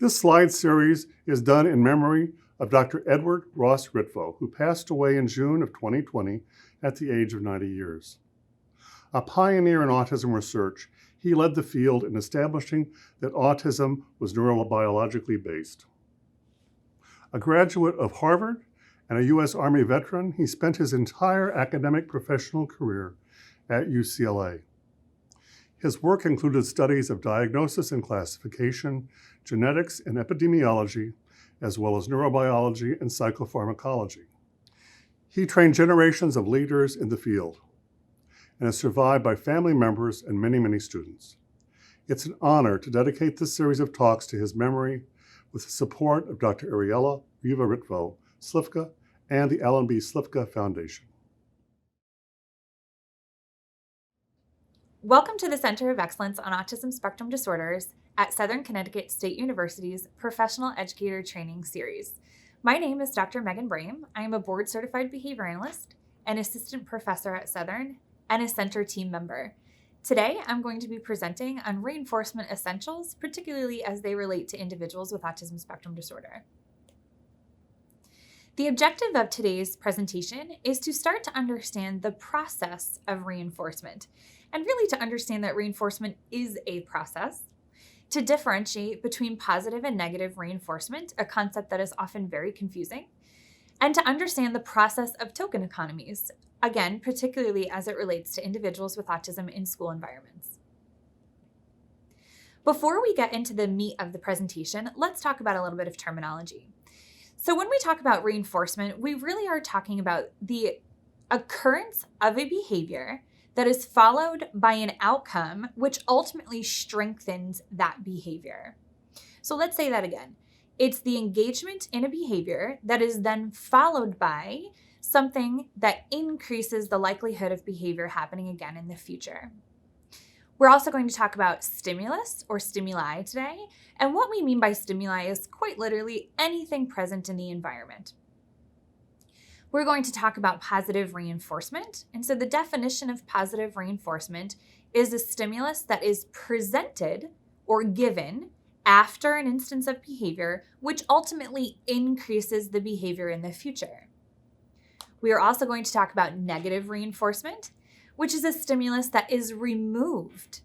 This slide series is done in memory of Dr. Edward Ross Ritvo, who passed away in June of 2020 at the age of 90 years. A pioneer in autism research, he led the field in establishing that autism was neurobiologically based. A graduate of Harvard and a U.S. Army veteran, he spent his entire academic professional career at UCLA. His work included studies of diagnosis and classification, genetics and epidemiology, as well as neurobiology and psychopharmacology. He trained generations of leaders in the field and is survived by family members and many, many students. It's an honor to dedicate this series of talks to his memory with the support of Dr. Ariella Riva Ritvo Slifka and the Alan B. Slifka Foundation. Welcome to the Center of Excellence on Autism Spectrum Disorders at Southern Connecticut State University's Professional Educator Training Series. My name is Dr. Meghan Brahm. I am a board-certified behavior analyst, an assistant professor at Southern, and a center team member. Today, I'm going to be presenting on reinforcement essentials, particularly as they relate to individuals with autism spectrum disorder. The objective of today's presentation is to start to understand the process of reinforcement, and really to understand that reinforcement is a process, to differentiate between positive and negative reinforcement, a concept that is often very confusing, and to understand the process of token economies, again, particularly as it relates to individuals with autism in school environments. Before we get into the meat of the presentation, let's talk about a little bit of terminology. So when we talk about reinforcement, we really are talking about the occurrence of a behavior that is followed by an outcome which ultimately strengthens that behavior. So let's say that again. It's the engagement in a behavior that is then followed by something that increases the likelihood of behavior happening again in the future. We're also going to talk about stimulus or stimuli today, and what we mean by stimuli is quite literally anything present in the environment. We're going to talk about positive reinforcement, and so the definition of positive reinforcement is a stimulus that is presented or given after an instance of behavior, which ultimately increases the behavior in the future. We are also going to talk about negative reinforcement, which is a stimulus that is removed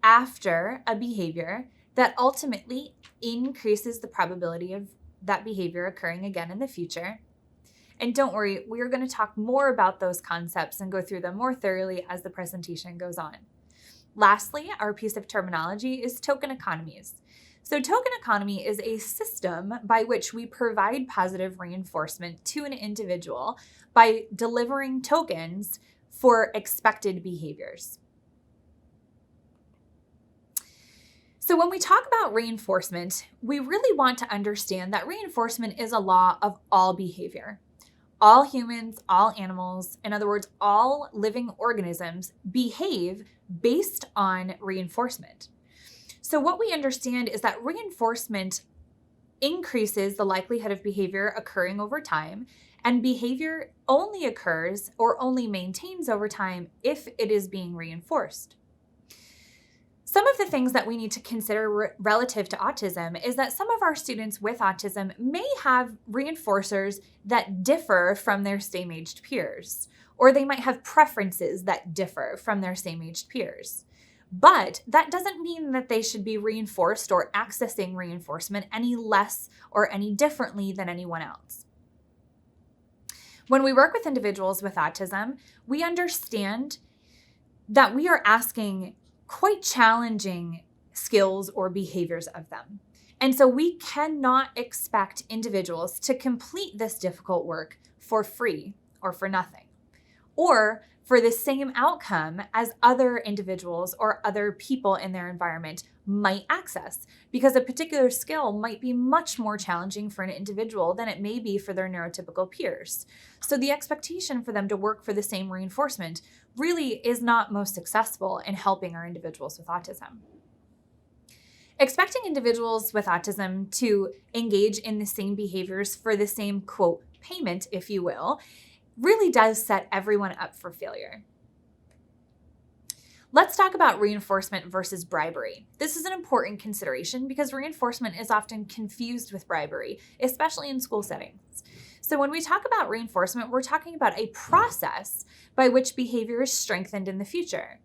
after a behavior that ultimately increases the probability of that behavior occurring again in the future. And don't worry, we are going to talk more about those concepts and go through them more thoroughly as the presentation goes on. Lastly, our piece of terminology is token economies. So token economy is a system by which we provide positive reinforcement to an individual by delivering tokens for expected behaviors. So when we talk about reinforcement, we really want to understand that reinforcement is a law of all behavior. All humans, all animals, in other words, all living organisms behave based on reinforcement. So what we understand is that reinforcement increases the likelihood of behavior occurring over time, and behavior only occurs or only maintains over time if it is being reinforced. Some of the things that we need to consider relative to autism is that some of our students with autism may have reinforcers that differ from their same-aged peers, or they might have preferences that differ from their same-aged peers. But that doesn't mean that they should be reinforced or accessing reinforcement any less or any differently than anyone else. When we work with individuals with autism, we understand that we are asking quite challenging skills or behaviors of them. And so we cannot expect individuals to complete this difficult work for free or for nothing, or for the same outcome as other individuals or other people in their environment might access, because a particular skill might be much more challenging for an individual than it may be for their neurotypical peers. So the expectation for them to work for the same reinforcement really is not most successful in helping our individuals with autism. Expecting individuals with autism to engage in the same behaviors for the same, quote, payment, if you will, really does set everyone up for failure. Let's talk about reinforcement versus bribery. This is an important consideration because reinforcement is often confused with bribery, especially in school settings. So when we talk about reinforcement, we're talking about a process by which behavior is strengthened in the future.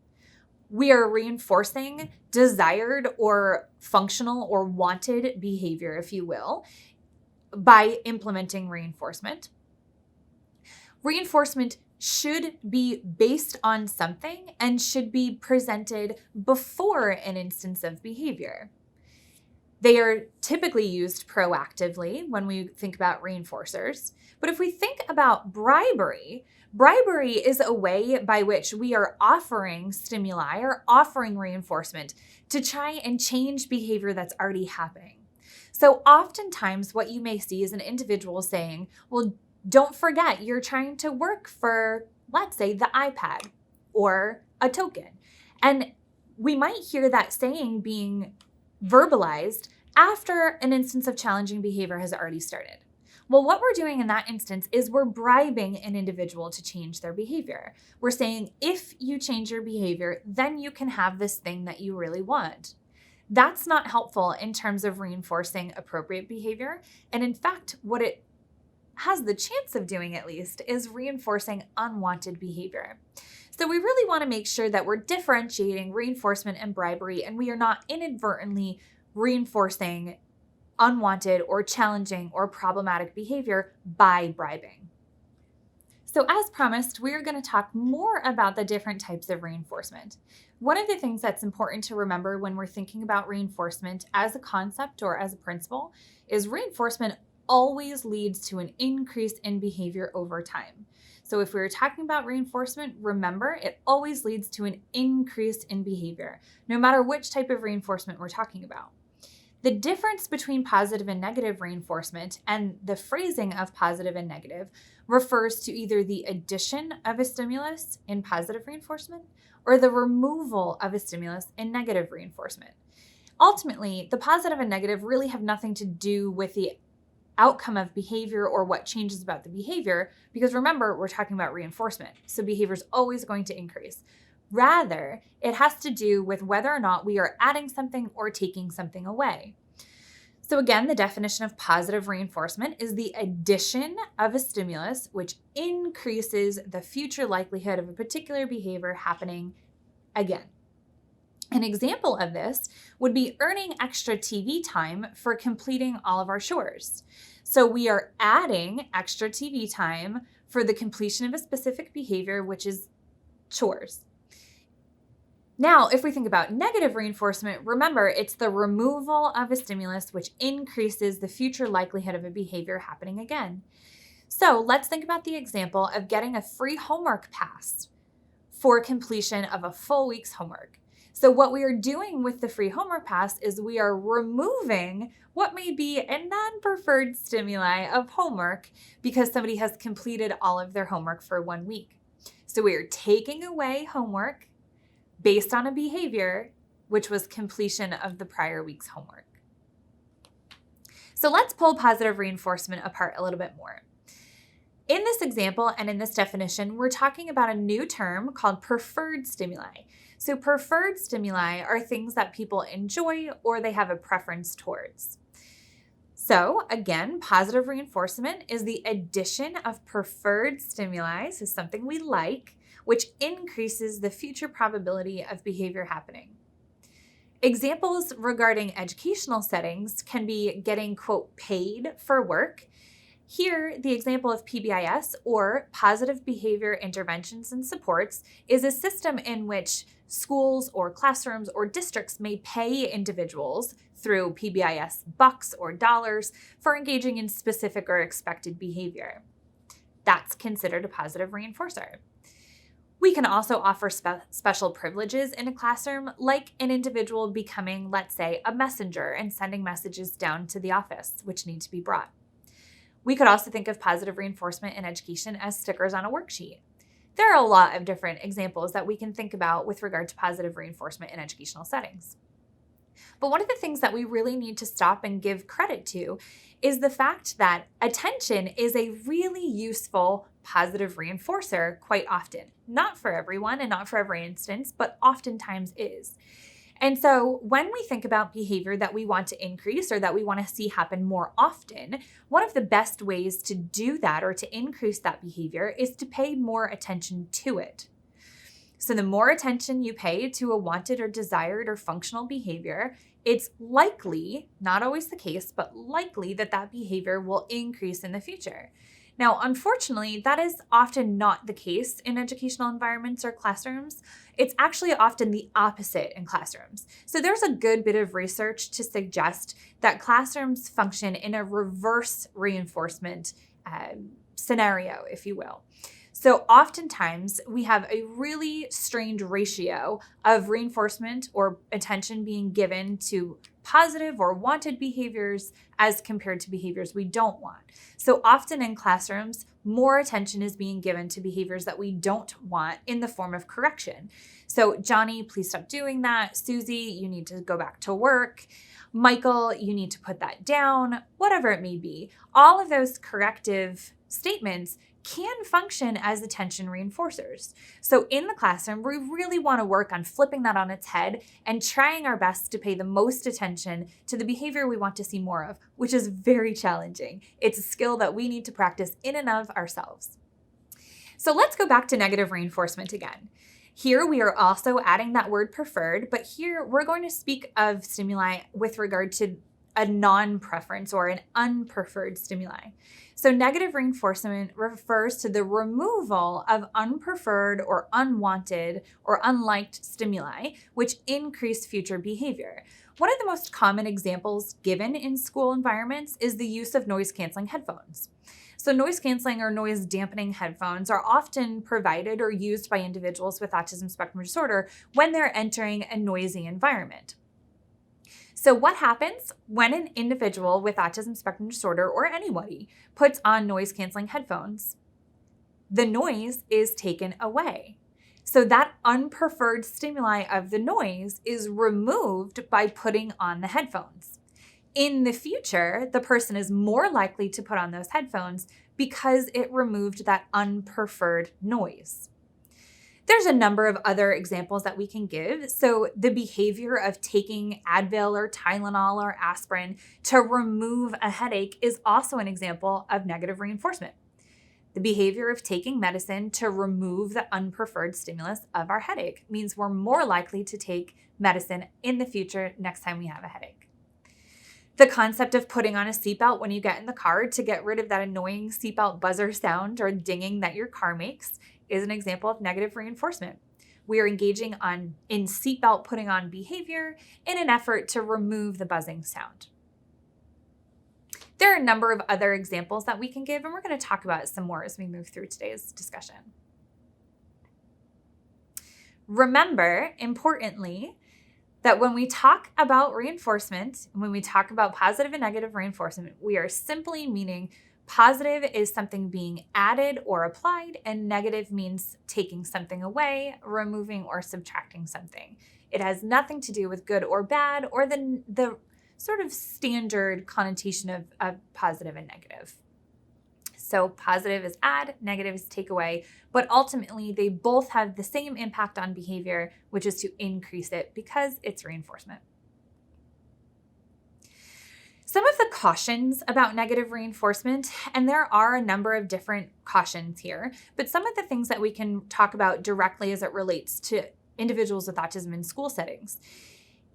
We are reinforcing desired or functional or wanted behavior, if you will, by implementing reinforcement. Reinforcement should be based on something and should be presented before an instance of behavior. They are typically used proactively when we think about reinforcers. But if we think about bribery is a way by which we are offering stimuli or offering reinforcement to try and change behavior that's already happening. So oftentimes what you may see is an individual saying, well, don't forget, you're trying to work for, let's say, the iPad or a token. And we might hear that saying being verbalized after an instance of challenging behavior has already started. Well, what we're doing in that instance is we're bribing an individual to change their behavior. We're saying, if you change your behavior, then you can have this thing that you really want. That's not helpful in terms of reinforcing appropriate behavior. And in fact, what it has the chance of doing, at least, is reinforcing unwanted behavior. So we really want to make sure that we're differentiating reinforcement and bribery, and we are not inadvertently reinforcing unwanted or challenging or problematic behavior by bribing. So as promised, we are going to talk more about the different types of reinforcement. One of the things that's important to remember when we're thinking about reinforcement as a concept or as a principle is reinforcement always leads to an increase in behavior over time. So if we were talking about reinforcement, remember, it always leads to an increase in behavior, no matter which type of reinforcement we're talking about. The difference between positive and negative reinforcement and the phrasing of positive and negative refers to either the addition of a stimulus in positive reinforcement or the removal of a stimulus in negative reinforcement. Ultimately, the positive and negative really have nothing to do with the outcome of behavior or what changes about the behavior, because remember, we're talking about reinforcement, so behavior is always going to increase. Rather, it has to do with whether or not we are adding something or taking something away. So again, the definition of positive reinforcement is the addition of a stimulus which increases the future likelihood of a particular behavior happening again. An example of this would be earning extra TV time for completing all of our chores. So we are adding extra TV time for the completion of a specific behavior, which is chores. Now, if we think about negative reinforcement, remember, it's the removal of a stimulus which increases the future likelihood of a behavior happening again. So let's think about the example of getting a free homework pass for completion of a full week's homework. So what we are doing with the free homework pass is we are removing what may be a non-preferred stimuli of homework because somebody has completed all of their homework for 1 week. So we are taking away homework based on a behavior which was completion of the prior week's homework. So let's pull positive reinforcement apart a little bit more. In this example and in this definition, we're talking about a new term called preferred stimuli. So preferred stimuli are things that people enjoy or they have a preference towards. So again, positive reinforcement is the addition of preferred stimuli, so something we like, which increases the future probability of behavior happening. Examples regarding educational settings can be getting, quote, paid for work. Here, the example of PBIS, or Positive Behavior Interventions and Supports, is a system in which schools or classrooms or districts may pay individuals through PBIS bucks or dollars for engaging in specific or expected behavior. That's considered a positive reinforcer. We can also offer special privileges in a classroom, like an individual becoming, let's say, a messenger and sending messages down to the office, which need to be brought. We could also think of positive reinforcement in education as stickers on a worksheet. There are a lot of different examples that we can think about with regard to positive reinforcement in educational settings. But one of the things that we really need to stop and give credit to is the fact that attention is a really useful positive reinforcer quite often. Not for everyone and not for every instance, but oftentimes is. And so when we think about behavior that we want to increase or that we want to see happen more often, one of the best ways to do that or to increase that behavior is to pay more attention to it. So the more attention you pay to a wanted or desired or functional behavior, it's likely, not always the case, but likely that that behavior will increase in the future. Now, unfortunately, that is often not the case in educational environments or classrooms. It's actually often the opposite in classrooms. So there's a good bit of research to suggest that classrooms function in a reverse reinforcement scenario, if you will. So oftentimes we have a really strange ratio of reinforcement or attention being given to positive or wanted behaviors as compared to behaviors we don't want. So often in classrooms, more attention is being given to behaviors that we don't want in the form of correction. So Johnny, please stop doing that. Susie, you need to go back to work. Michael, you need to put that down, whatever it may be. All of those corrective statements can function as attention reinforcers. So in the classroom, we really want to work on flipping that on its head and trying our best to pay the most attention to the behavior we want to see more of, which is very challenging. It's a skill that we need to practice in and of ourselves. So let's go back to negative reinforcement again. Here we are also adding that word preferred, but here we're going to speak of stimuli with regard to a non-preference or an unpreferred stimuli. So negative reinforcement refers to the removal of unpreferred or unwanted or unliked stimuli, which increase future behavior. One of the most common examples given in school environments is the use of noise-canceling headphones. So noise-canceling or noise-dampening headphones are often provided or used by individuals with autism spectrum disorder when they're entering a noisy environment. So what happens when an individual with autism spectrum disorder or anybody puts on noise-canceling headphones? The noise is taken away. So that unpreferred stimuli of the noise is removed by putting on the headphones. In the future, the person is more likely to put on those headphones because it removed that unpreferred noise. There's a number of other examples that we can give. So the behavior of taking Advil or Tylenol or aspirin to remove a headache is also an example of negative reinforcement. The behavior of taking medicine to remove the unpreferred stimulus of our headache means we're more likely to take medicine in the future next time we have a headache. The concept of putting on a seatbelt when you get in the car to get rid of that annoying seatbelt buzzer sound or dinging that your car makes is an example of negative reinforcement. We are engaging in seatbelt putting on behavior in an effort to remove the buzzing sound. There are a number of other examples that we can give, and we're going to talk about some more as we move through today's discussion. Remember, importantly, that when we talk about reinforcement, when we talk about positive and negative reinforcement, we are simply meaning positive is something being added or applied, and negative means taking something away, removing or subtracting something. It has nothing to do with good or bad or the sort of standard connotation of positive and negative. So positive is add, negative is take away, but ultimately they both have the same impact on behavior, which is to increase it because it's reinforcement. Some of the cautions about negative reinforcement, and there are a number of different cautions here, but some of the things that we can talk about directly as it relates to individuals with autism in school settings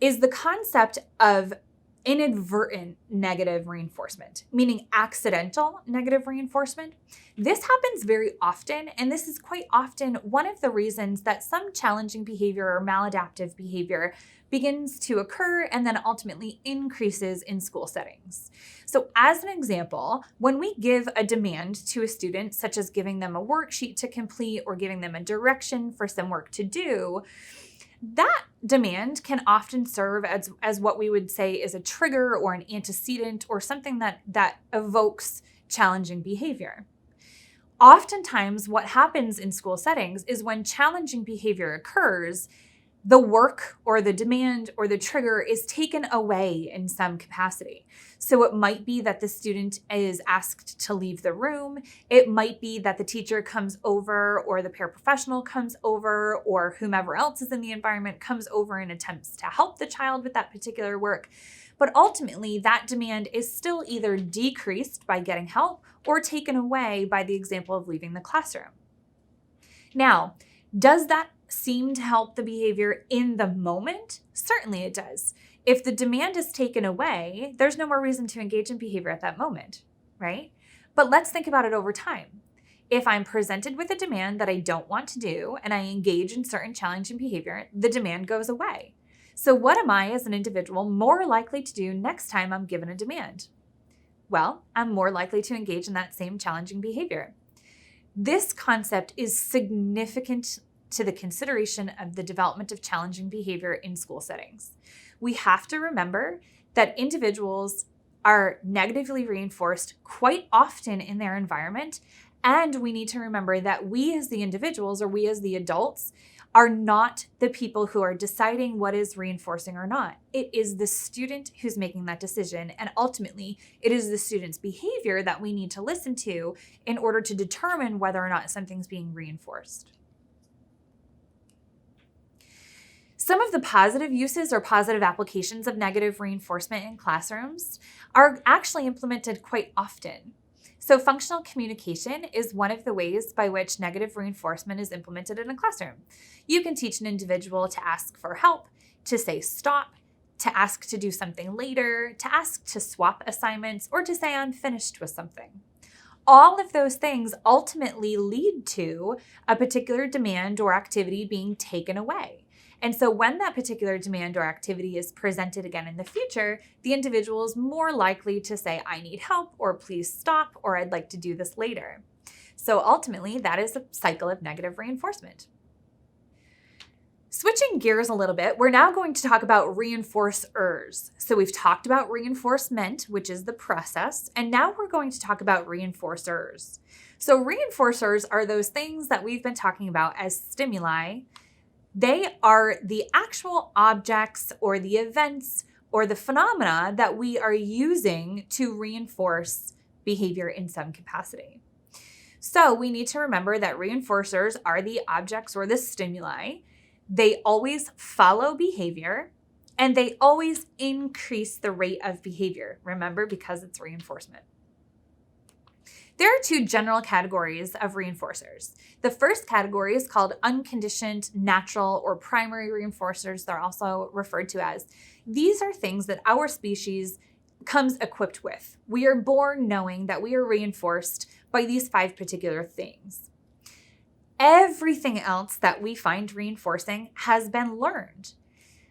is the concept of inadvertent negative reinforcement, meaning accidental negative reinforcement. This happens very often, and this is quite often one of the reasons that some challenging behavior or maladaptive behavior begins to occur and then ultimately increases in school settings. So as an example, when we give a demand to a student, such as giving them a worksheet to complete or giving them a direction for some work to do, that demand can often serve as what we would say is a trigger or an antecedent or something that evokes challenging behavior. Oftentimes, what happens in school settings is when challenging behavior occurs, the work or the demand or the trigger is taken away in some capacity. So it might be that the student is asked to leave the room. It might be that the teacher comes over or the paraprofessional comes over or whomever else is in the environment comes over and attempts to help the child with that particular work. But ultimately, that demand is still either decreased by getting help or taken away by the example of leaving the classroom. Now, does that seem to help the behavior in the moment? Certainly it does. If the demand is taken away, there's no more reason to engage in behavior at that moment, right? But let's think about it over time. If I'm presented with a demand that I don't want to do and I engage in certain challenging behavior, the demand goes away. So what am I as an individual more likely to do next time I'm given a demand? Well, I'm more likely to engage in that same challenging behavior. This concept is significant to the consideration of the development of challenging behavior in school settings. We have to remember that individuals are negatively reinforced quite often in their environment, and we need to remember that we as the individuals or we as the adults are not the people who are deciding what is reinforcing or not. It is the student who's making that decision, and ultimately, it is the student's behavior that we need to listen to in order to determine whether or not something's being reinforced. Some of the positive uses or positive applications of negative reinforcement in classrooms are actually implemented quite often. So functional communication is one of the ways by which negative reinforcement is implemented in a classroom. You can teach an individual to ask for help, to say stop, to ask to do something later, to ask to swap assignments, or to say I'm finished with something. All of those things ultimately lead to a particular demand or activity being taken away. And so when that particular demand or activity is presented again in the future, the individual is more likely to say, I need help, or please stop, or I'd like to do this later. So ultimately, that is a cycle of negative reinforcement. Switching gears a little bit, we're now going to talk about reinforcers. So we've talked about reinforcement, which is the process, and now we're going to talk about reinforcers. So reinforcers are those things that we've been talking about as stimuli. They are the actual objects or the events or the phenomena that we are using to reinforce behavior in some capacity. So we need to remember that reinforcers are the objects or the stimuli. They always follow behavior and they always increase the rate of behavior. Remember, because it's reinforcement. There are two general categories of reinforcers. The first category is called unconditioned, natural, or primary reinforcers. They're also referred to as. These are things that our species comes equipped with. We are born knowing that we are reinforced by these 5 particular things. Everything else that we find reinforcing has been learned.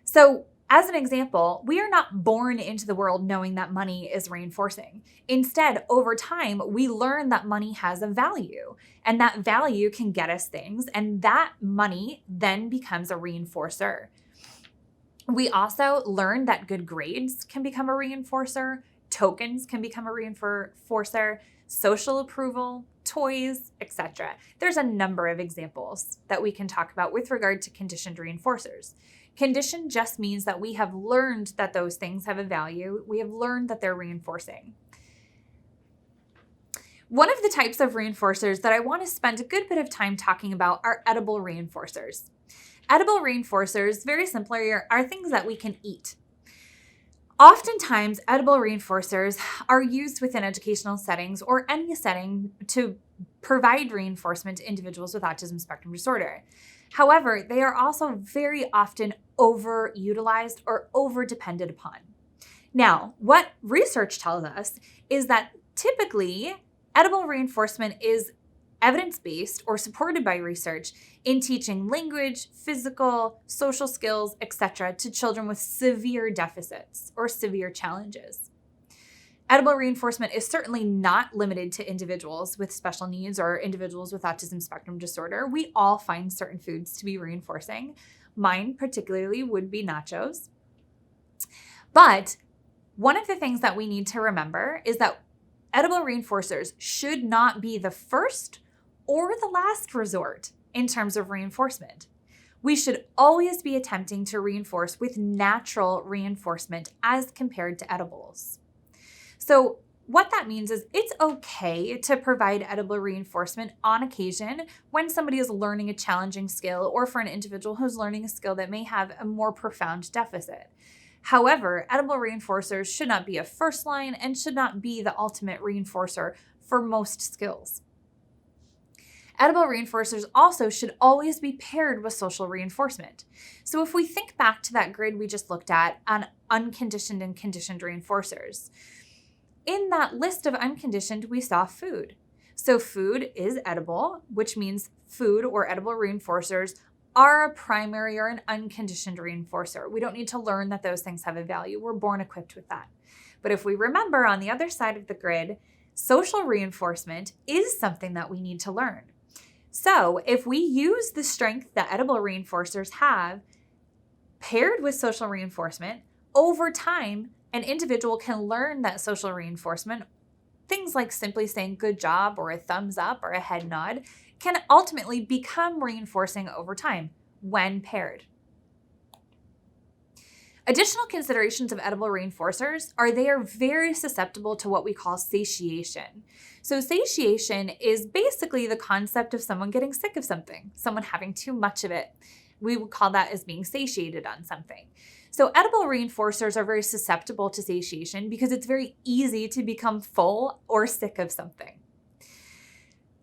So, as an example, we are not born into the world knowing that money is reinforcing. Instead, over time, we learn that money has a value, and that value can get us things, and that money then becomes a reinforcer. We also learn that good grades can become a reinforcer, tokens can become a reinforcer, social approval, toys, etc. There's a number of examples that we can talk about with regard to conditioned reinforcers. Conditioned just means that we have learned that those things have a value. We have learned that they're reinforcing. One of the types of reinforcers that I want to spend a good bit of time talking about are edible reinforcers. Edible reinforcers, very simply, are things that we can eat. Oftentimes, edible reinforcers are used within educational settings or any setting to provide reinforcement to individuals with autism spectrum disorder. However, they are also very often overutilized or overdepended upon. Now, what research tells us is that typically edible reinforcement is evidence-based or supported by research in teaching language, physical, social skills, etc. to children with severe deficits or severe challenges. Edible reinforcement is certainly not limited to individuals with special needs or individuals with autism spectrum disorder. We all find certain foods to be reinforcing. Mine particularly would be nachos. But one of the things that we need to remember is that edible reinforcers should not be the first or the last resort in terms of reinforcement. We should always be attempting to reinforce with natural reinforcement as compared to edibles. So what that means is it's okay to provide edible reinforcement on occasion when somebody is learning a challenging skill or for an individual who's learning a skill that may have a more profound deficit. However, edible reinforcers should not be a first line and should not be the ultimate reinforcer for most skills. Edible reinforcers also should always be paired with social reinforcement. So if we think back to that grid we just looked at on unconditioned and conditioned reinforcers, in that list of unconditioned, we saw food. So food is edible, which means food or edible reinforcers are a primary or an unconditioned reinforcer. We don't need to learn that those things have a value. We're born equipped with that. But if we remember on the other side of the grid, social reinforcement is something that we need to learn. So if we use the strength that edible reinforcers have paired with social reinforcement, over time, an individual can learn that social reinforcement, things like simply saying good job or a thumbs up or a head nod, can ultimately become reinforcing over time when paired. Additional considerations of edible reinforcers are they are very susceptible to what we call satiation. So satiation is basically the concept of someone getting sick of something, someone having too much of it. We would call that as being satiated on something. So edible reinforcers are very susceptible to satiation because it's very easy to become full or sick of something.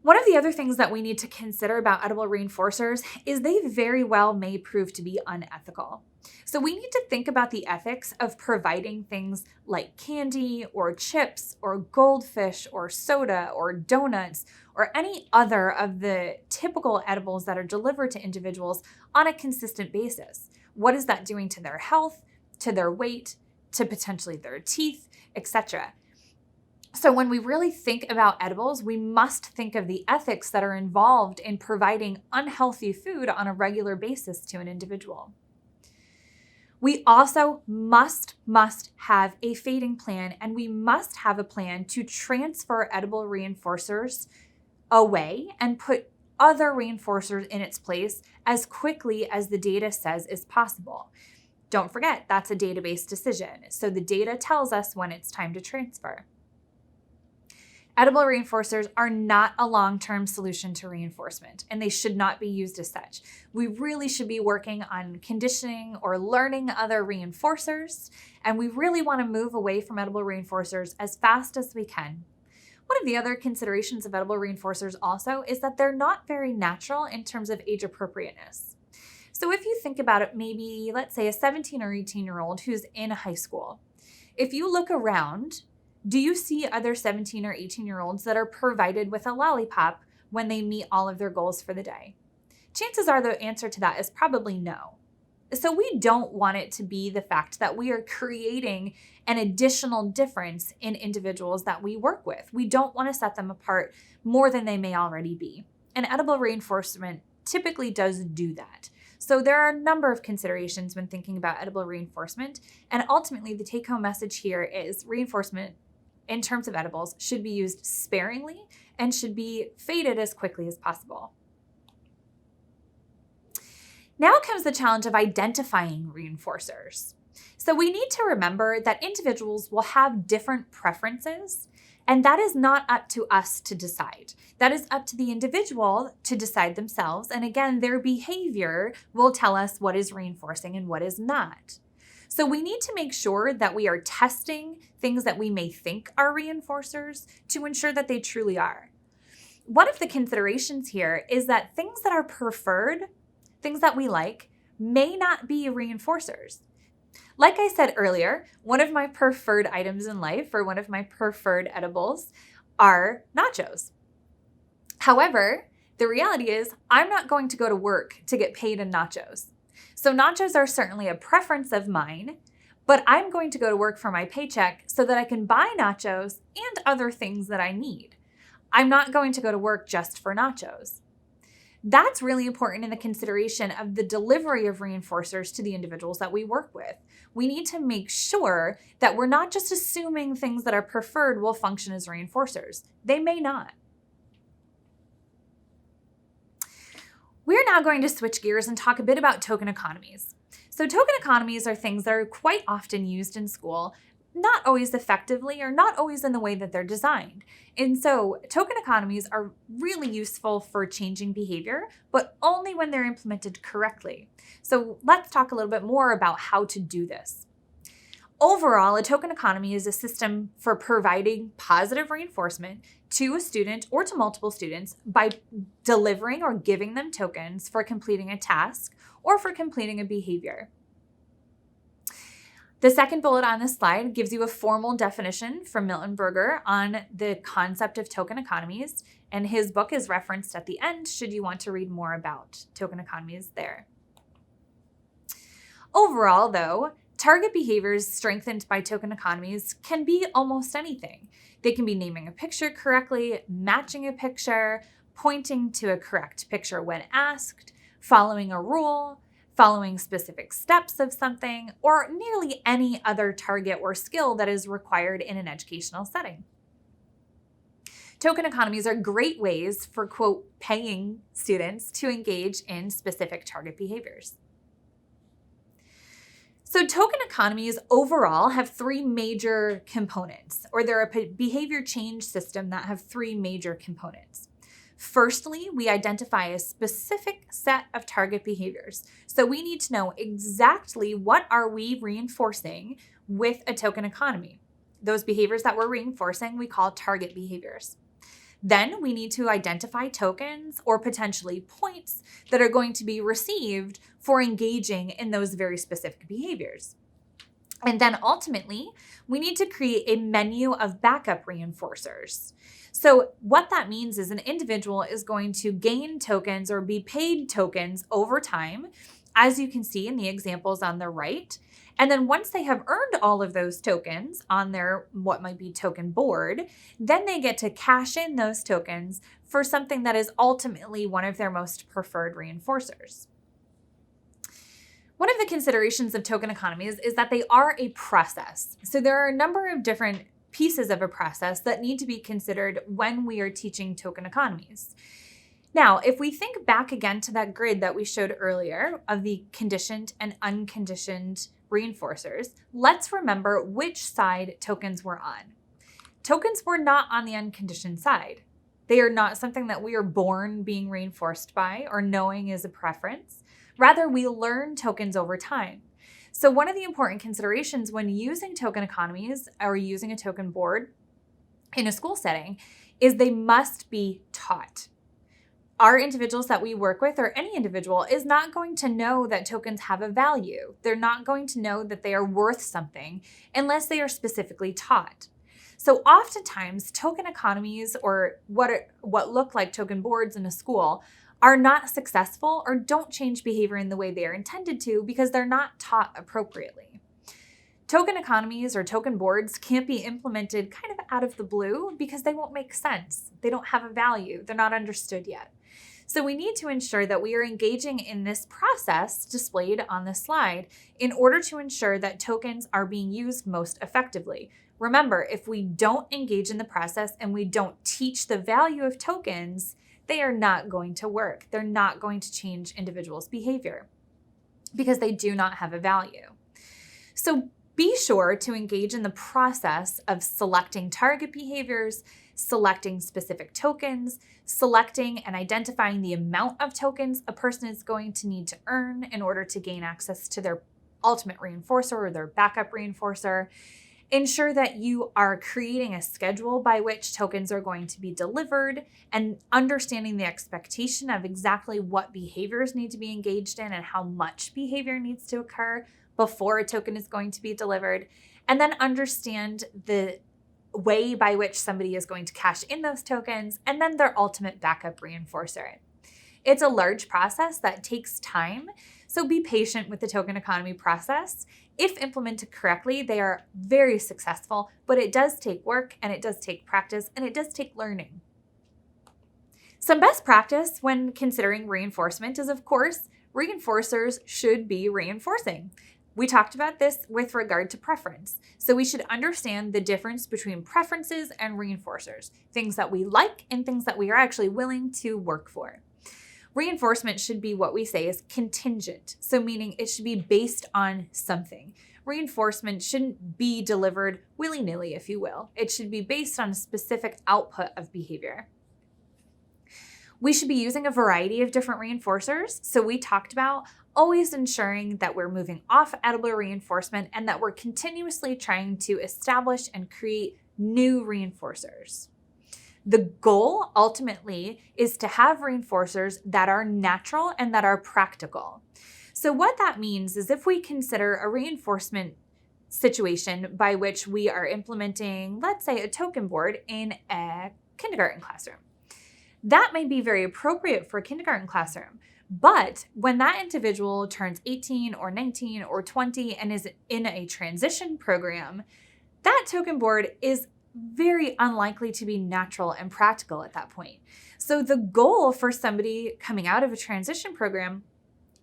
One of the other things that we need to consider about edible reinforcers is they very well may prove to be unethical. So we need to think about the ethics of providing things like candy or chips or goldfish or soda or donuts or any other of the typical edibles that are delivered to individuals on a consistent basis. What is that doing to their health, to their weight, to potentially their teeth, etc.? So when we really think about edibles, we must think of the ethics that are involved in providing unhealthy food on a regular basis to an individual. We also must have a fading plan, and we must have a plan to transfer edible reinforcers away and put other reinforcers in its place as quickly as the data says is possible. Don't forget, that's a database decision. So the data tells us when it's time to transfer. Edible reinforcers are not a long-term solution to reinforcement, and they should not be used as such. We really should be working on conditioning or learning other reinforcers, and we really want to move away from edible reinforcers as fast as we can. One of the other considerations of edible reinforcers also is that they're not very natural in terms of age appropriateness. So if you think about it, maybe let's say a 17 or 18-year-old who's in high school. If you look around, do you see other 17 or 18-year-olds that are provided with a lollipop when they meet all of their goals for the day? Chances are the answer to that is probably no. So we don't want it to be the fact that we are creating an additional difference in individuals that we work with. We don't want to set them apart more than they may already be. And edible reinforcement typically does do that. So there are a number of considerations when thinking about edible reinforcement. And ultimately, the take-home message here is reinforcement in terms of edibles should be used sparingly and should be faded as quickly as possible. Now comes the challenge of identifying reinforcers. So we need to remember that individuals will have different preferences, and that is not up to us to decide. That is up to the individual to decide themselves. And again, their behavior will tell us what is reinforcing and what is not. So we need to make sure that we are testing things that we may think are reinforcers to ensure that they truly are. One of the considerations here is that things that are preferred, things that we like, may not be reinforcers. Like I said earlier, one of my preferred items in life, or one of my preferred edibles, are nachos. However, the reality is I'm not going to go to work to get paid in nachos. So nachos are certainly a preference of mine, but I'm going to go to work for my paycheck so that I can buy nachos and other things that I need. I'm not going to go to work just for nachos. That's really important in the consideration of the delivery of reinforcers to the individuals that we work with. We need to make sure that we're not just assuming things that are preferred will function as reinforcers. They may not. We're now going to switch gears and talk a bit about token economies. So token economies are things that are quite often used in school, not always effectively or not always in the way that they're designed. And so token economies are really useful for changing behavior, but only when they're implemented correctly. So let's talk a little bit more about how to do this. Overall, a token economy is a system for providing positive reinforcement to a student or to multiple students by delivering or giving them tokens for completing a task or for completing a behavior. The second bullet on this slide gives you a formal definition from Milton Berger on the concept of token economies, and his book is referenced at the end should you want to read more about token economies there. Overall, though, target behaviors strengthened by token economies can be almost anything. They can be naming a picture correctly, matching a picture, pointing to a correct picture when asked, following a rule, following specific steps of something, or nearly any other target or skill that is required in an educational setting. Token economies are great ways for, quote, paying students to engage in specific target behaviors. So token economies overall have three major components, or they're a behavior change system that have three major components. Firstly, we identify a specific set of target behaviors. So we need to know exactly what are we reinforcing with a token economy. Those behaviors that we're reinforcing, we call target behaviors. Then we need to identify tokens or potentially points that are going to be received for engaging in those very specific behaviors. And then ultimately, we need to create a menu of backup reinforcers. So what that means is an individual is going to gain tokens or be paid tokens over time, as you can see in the examples on the right. And then once they have earned all of those tokens on their what might be token board, then they get to cash in those tokens for something that is ultimately one of their most preferred reinforcers. One of the considerations of token economies is that they are a process. So there are a number of different pieces of a process that need to be considered when we are teaching token economies. Now, if we think back again to that grid that we showed earlier of the conditioned and unconditioned reinforcers, let's remember which side tokens were on. Tokens were not on the unconditioned side. They are not something that we are born being reinforced by or knowing is a preference. Rather, we learn tokens over time. So one of the important considerations when using token economies or using a token board in a school setting is they must be taught. Our individuals that we work with, or any individual, is not going to know that tokens have a value. They're not going to know that they are worth something unless they are specifically taught. So oftentimes, token economies or what look like token boards in a school are not successful or don't change behavior in the way they are intended to because they're not taught appropriately. Token economies or token boards can't be implemented kind of out of the blue because they won't make sense. They don't have a value. They're not understood yet. So we need to ensure that we are engaging in this process displayed on this slide in order to ensure that tokens are being used most effectively. Remember, if we don't engage in the process and we don't teach the value of tokens, they are not going to work. They're not going to change individuals' behavior because they do not have a value. So be sure to engage in the process of selecting target behaviors, selecting specific tokens, selecting and identifying the amount of tokens a person is going to need to earn in order to gain access to their ultimate reinforcer or their backup reinforcer. Ensure that you are creating a schedule by which tokens are going to be delivered and understanding the expectation of exactly what behaviors need to be engaged in and how much behavior needs to occur before a token is going to be delivered. And then understand the way by which somebody is going to cash in those tokens and then their ultimate backup reinforcer. It's a large process that takes time, so be patient with the token economy process. If implemented correctly, they are very successful, but it does take work and it does take practice and it does take learning. Some best practice when considering reinforcement is, of course, reinforcers should be reinforcing. We talked about this with regard to preference. So we should understand the difference between preferences and reinforcers, things that we like and things that we are actually willing to work for. Reinforcement should be what we say is contingent, so meaning it should be based on something. Reinforcement shouldn't be delivered willy-nilly, if you will. It should be based on a specific output of behavior. We should be using a variety of different reinforcers. So we talked about always ensuring that we're moving off edible reinforcement and that we're continuously trying to establish and create new reinforcers. The goal ultimately is to have reinforcers that are natural and that are practical. So what that means is if we consider a reinforcement situation by which we are implementing, let's say, a token board in a kindergarten classroom, that may be very appropriate for a kindergarten classroom. But when that individual turns 18 or 19 or 20 and is in a transition program, that token board is very unlikely to be natural and practical at that point. So the goal for somebody coming out of a transition program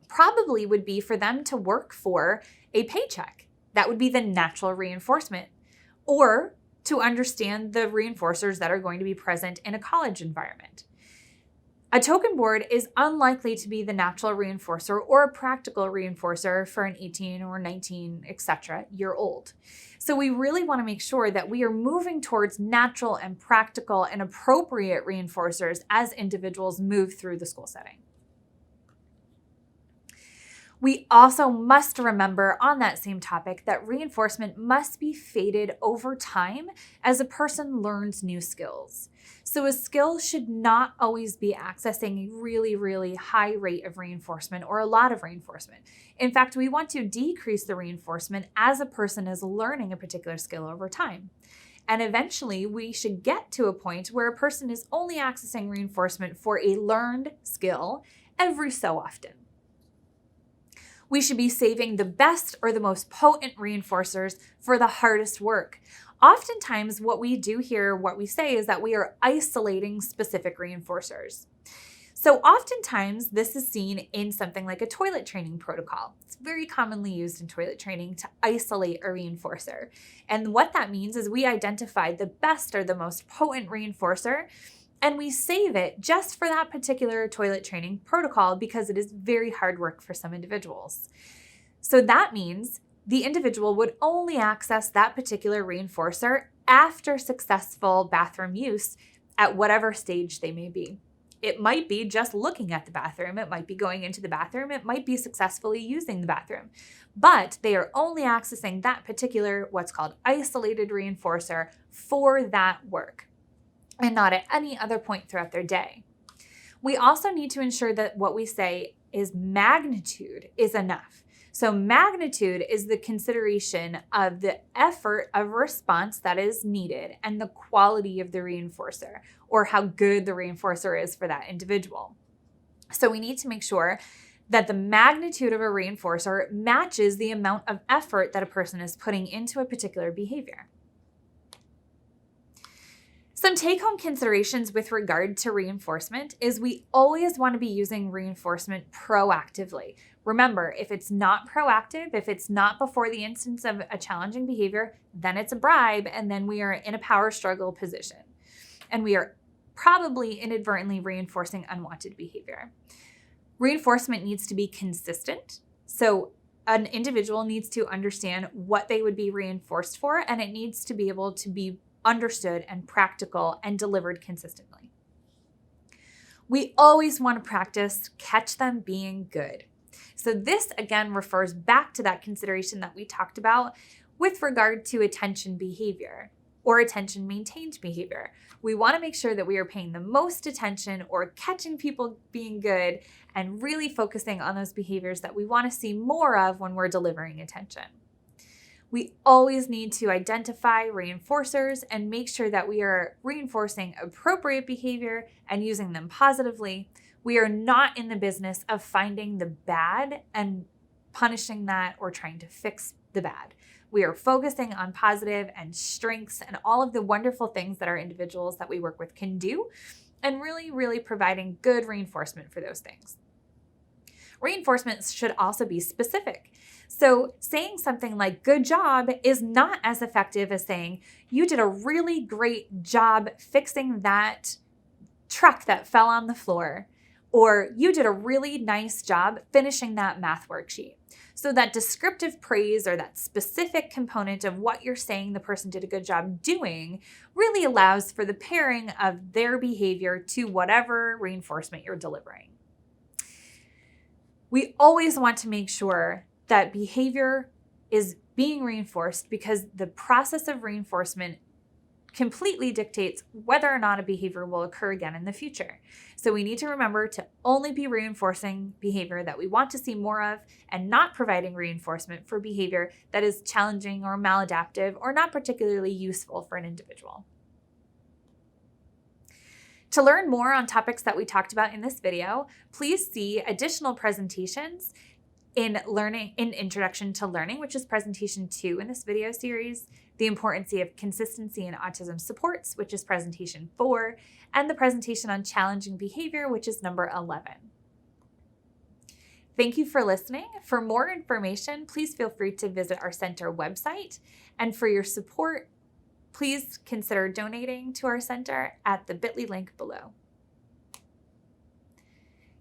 probably would be for them to work for a paycheck. That would be the natural reinforcement. Or to understand the reinforcers that are going to be present in a college environment. A token board is unlikely to be the natural reinforcer or a practical reinforcer for an 18 or 19, etc. year old. So we really want to make sure that we are moving towards natural and practical and appropriate reinforcers as individuals move through the school setting. We also must remember on that same topic that reinforcement must be faded over time as a person learns new skills. So a skill should not always be accessing a really, really high rate of reinforcement or a lot of reinforcement. In fact, we want to decrease the reinforcement as a person is learning a particular skill over time. And eventually, we should get to a point where a person is only accessing reinforcement for a learned skill every so often. We should be saving the best or the most potent reinforcers for the hardest work. Oftentimes, what we do here, what we say is that we are isolating specific reinforcers. So oftentimes, this is seen in something like a toilet training protocol. It's very commonly used in toilet training to isolate a reinforcer. And what that means is we identify the best or the most potent reinforcer and we save it just for that particular toilet training protocol because it is very hard work for some individuals. So that means the individual would only access that particular reinforcer after successful bathroom use at whatever stage they may be. It might be just looking at the bathroom. It might be going into the bathroom. It might be successfully using the bathroom. But they are only accessing that particular, what's called isolated reinforcer for that work, and not at any other point throughout their day. We also need to ensure that what we say is magnitude is enough. So magnitude is the consideration of the effort of response that is needed and the quality of the reinforcer, or how good the reinforcer is for that individual. So we need to make sure that the magnitude of a reinforcer matches the amount of effort that a person is putting into a particular behavior. Some take-home considerations with regard to reinforcement is we always want to be using reinforcement proactively. Remember, if it's not proactive, if it's not before the instance of a challenging behavior, then it's a bribe, and then we are in a power struggle position. And we are probably inadvertently reinforcing unwanted behavior. Reinforcement needs to be consistent. So an individual needs to understand what they would be reinforced for, and it needs to be able to be understood and practical and delivered consistently. We always want to practice catch them being good. So this again refers back to that consideration that we talked about with regard to attention behavior or attention maintained behavior. We want to make sure that we are paying the most attention or catching people being good and really focusing on those behaviors that we want to see more of when we're delivering attention. We always need to identify reinforcers and make sure that we are reinforcing appropriate behavior and using them positively. We are not in the business of finding the bad and punishing that or trying to fix the bad. We are focusing on positive and strengths and all of the wonderful things that our individuals that we work with can do, and really, really providing good reinforcement for those things. Reinforcement should also be specific. So saying something like good job is not as effective as saying you did a really great job fixing that truck that fell on the floor, or you did a really nice job finishing that math worksheet. So that descriptive praise or that specific component of what you're saying the person did a good job doing really allows for the pairing of their behavior to whatever reinforcement you're delivering. We always want to make sure that behavior is being reinforced because the process of reinforcement completely dictates whether or not a behavior will occur again in the future. So we need to remember to only be reinforcing behavior that we want to see more of and not providing reinforcement for behavior that is challenging or maladaptive or not particularly useful for an individual. To learn more on topics that we talked about in this video, please see additional presentations in Introduction to Learning, which is presentation 2 in this video series, the importance of consistency in autism supports, which is presentation 4, and the presentation on challenging behavior, which is number 11. Thank you for listening. For more information, please feel free to visit our center website. And for your support, please consider donating to our center at the bit.ly link below.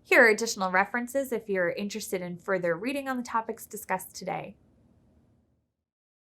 Here are additional references if you're interested in further reading on the topics discussed today.